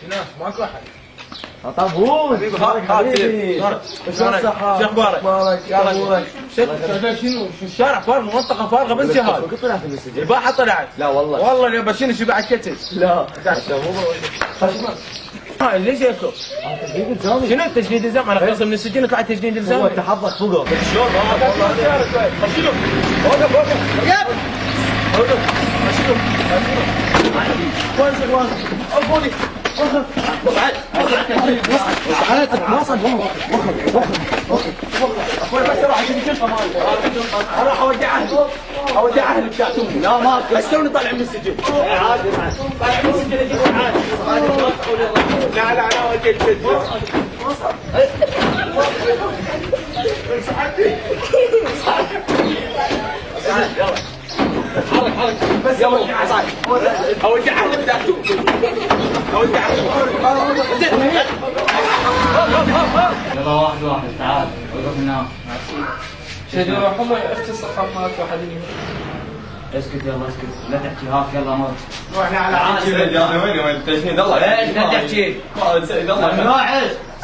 هناك ماكو احد. طابوس حبيبي شو الصحة؟ شو اخبارك؟ يلا شنو الشارع فارغ، منطقة فارغة بانتهاء. كنت طلعت من السجن؟ الباحة طلعت. لا والله. والله يا بشير شبع الكتف. لا ليش هيكو؟ تجديد الزامي. شنو التجديد الزام؟ انا خلصت من السجن وطلعت تجديد الزام. هو انت حظك فوقه. شلون؟ شنو؟ وقف وقف. وقف. شنو؟ وين شغلان؟ الفوني. اخوي بس اروح اشوف الكشف اروح اودع اهلي بتاعتهم. لا ما بس توني طالع من السجن. عادي طالع من السجن اجيب عادي. لا لا انا وديت السجن. يلا حرك بس يلا اودع اهلي بتاعتهم. يلا واحد تعال وقف هنا. شادي روح الله اختي الصفحات واحد اسكت يلا اسكت لا تحكي هاك يلا موت. روحنا على عاشر. وين تجنيد الله؟ ليش لا تحكي؟ سيد الله ممنوع.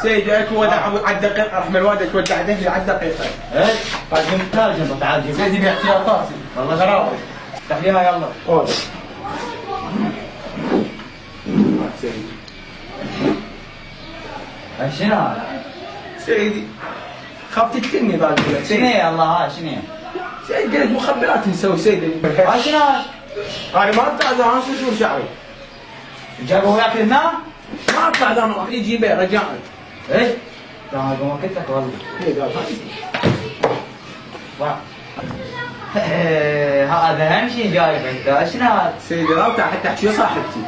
سيدي اتودع على الدقيقة راح من الوالد تودع دهلي على الدقيقة. ايش؟ طيب تعال جنبه تعال جنبه. سيدي باحتياطاتي. والله غراوي. تحليها يلا. قول. شنو هذا؟ سيدي خاف تقتلني بعد كذا. شنو يا الله هاي شنو؟ سيدي قلت مخبرات نسوي سيدي. هاي شنو هاي؟ انا ما اطلع اذا انا شو شعري. جابوا وياك هنا؟ ما اطلع اذا انا راح يجي بيه رجعني. ايش؟ لا ما قلت لك والله. ايه قال هذا اهم شيء جايب انت شنو هذا؟ سيدي راوتع حتى احكي ويا صاحبتي.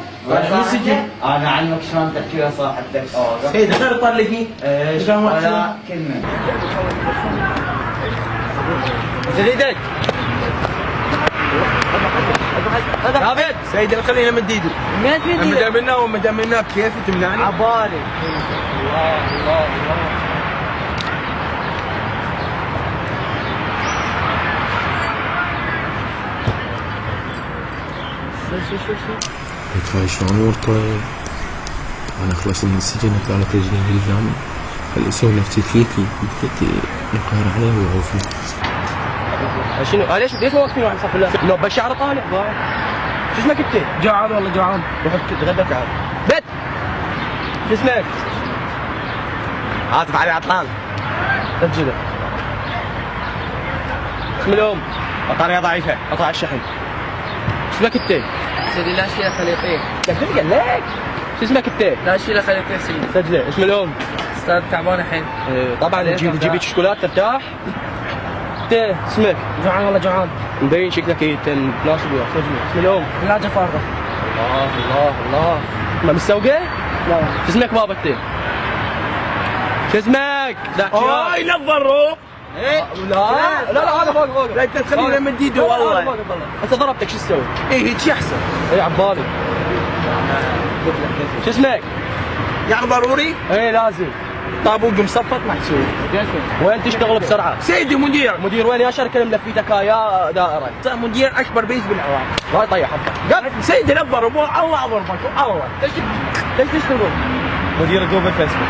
انا علمك شلون تحكي ويا صاحبتك. سيدي غير طلقي. ايش ولا كلمه. زل ايدك. ثابت. سيدي خلينا من ايدي. مين في ايدك؟ مدامنا ومدامنا بكيف تمنعني؟ عبالي. الله. قلت هاي شلون امورته؟ انا خلصت من السجن طلعت تجنيد الزامي. خلي يسوي نفسي فيكي يقهر عليه ويعوفني. شنو؟ ليش واقفين واحد صف الله؟ لو بشعر طالع شو اسمك انت؟ جوعان والله جوعان. روح تتغدى تعال. بت شو اسمك؟ عاطف علي عطلان. سجله. اسم الام. بطارية ضعيفة، قطع الشحن. شو اسمك انت؟ سيدي لا شيء خليطين. شو قال لك؟ شو اسمك انت؟ لا شيء خليطين سيدي. سجله. اسم الام. استاذ تعبان الحين. طبعا تجيبي شوكولاتة ترتاح. انت اسمك؟ جوعان والله جوعان. مبين شكلك تناسب وياك. سجله. اسم الام. ثلاجة فارغة. الله ما مستوقع؟ لا. شو اسمك بابا انت؟ شو اسمك؟ لا لا تضرب. ايه؟ لا هذا فوق. لا انت تخلينا من ايده والله. انت ضربتك شو تسوي؟ ايه هيك احسن. ايه عبالي. شو اسمك؟ يعني ضروري؟ ايه لازم. طابوق مصفط محسوب. وين تشتغل بسرعه؟ سيدي مدير وين يا شركه ملفيتك يا دائره؟ مدير اكبر بيس بالعراق. هاي طيح حبك. سيدي لا تضرب الله اضربك الله. ليش تشتغل؟ مدير جروب الفيسبوك.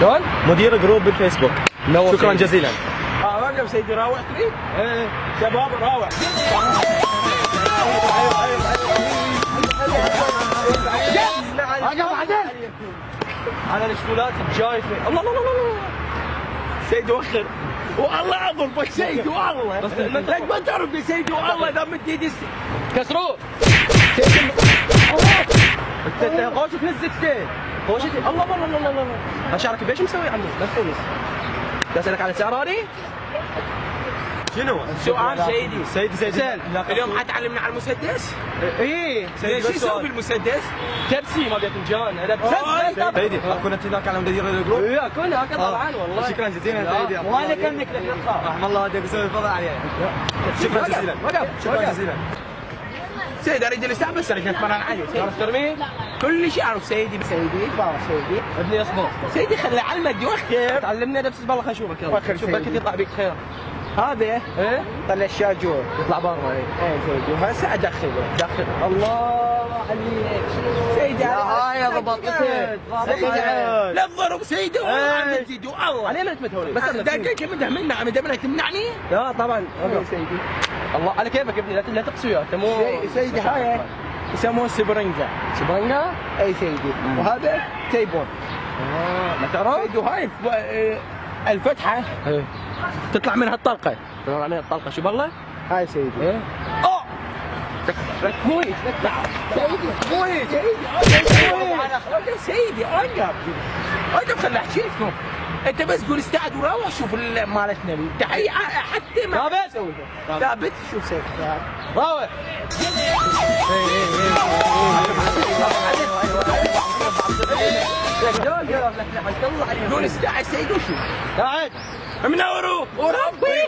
شلون؟ مدير جروب الفيسبوك. شكرا جزيلا. وقف سيدي راوحتني؟ ايه شباب راوح. على الشوكولاتة الجايفة. الله سيدي وخر والله اضربك سيدي والله. بس لك ما تعرفني سيدي والله اذا مد ايدي كسروه. انت غوشة تنزك غوشة الله شعرك بيش مسوي عمو لا تفوز. اسالك على سعراني؟ شنو؟ سؤال سيدي سهل. اليوم حتعلمنا على المسدس؟ ايه سيدي شو يسوي بالمسدس؟ تبسي ما باذنجان هذا بس. سيدي كنت هناك على مدير الجروب؟ ايه كنا طبعا والله. شكرا جزيلا سيدي. وانا كمك لك نقطة. رحم الله والديك بيسوي فضل عليه. شكرا جزيلا. شكرا جزيلا. سيدي اريد الاسلام بس انا اتمرن عليه. تعرف ترمي؟ كل شيء اعرف سيدي سيدي ابني اصبر. سيدي خلي علمك يوخر. تعلمنا نفس بالله خلينا نشوفك يلا. شوف بركة يطلع بيك خير. هذا ايه طلع الشاجور يطلع برا. ايه سيدي وهسه ادخله. الله سيدي هاي ضبطتك لا تضرب سيدي والله تزيد والله علي ما تمدهوني بس دقيقة مدها تمنعني؟ لا طبعا يا سيدي الله على كيفك يا ابني لا تقسو انت مو سيدي هاي يسموه سبرنجا. سبرنجا؟ اي سيدي وهذا تيبون. ما تعرف؟ سيدي وهاي الفتحة تطلع منها الطلقة شو بالله؟ هاي سيدي. اوه مو هيك مو هيك سيدي اقف خلي احكيلكم. انت بس قول استعد وروح شوف مالتنا تحية حتى ما ثابت ثابت شوف سيدي راوح قول استعد سيدي وشوف قاعد منوروا وربي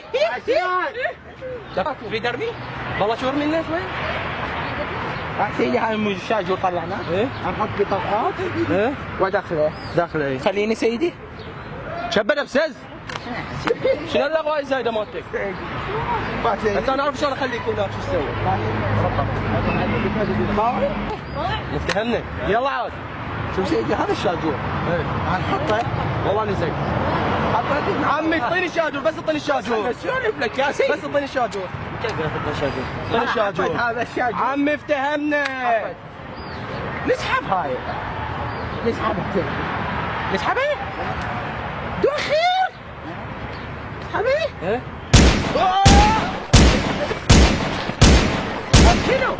في دربي والله شور منا شوي سيدي هاي الشاجور طلعناه نحط بطاقات وداخله ايه خليني سيدي شبه نفسز شنو الاغواء الزايده مالتك؟ انت انا اعرف شلون اخليك هناك شو تسوي؟ مفتهمنا يلا عاد شوف سيدي هذا الشاجور نحطه والله نسيت حطيته عمي اعطيني الشاجور بس اعطيني الشاجور اسولف لك يا سيدي بس اعطيني الشاجور كيف اعطيني الشاجور؟ اعطيني الشاجور هذا الشاجور عمي افتهمنا نسحب هاي نسحبها دخيل نسحبها ايه شنو؟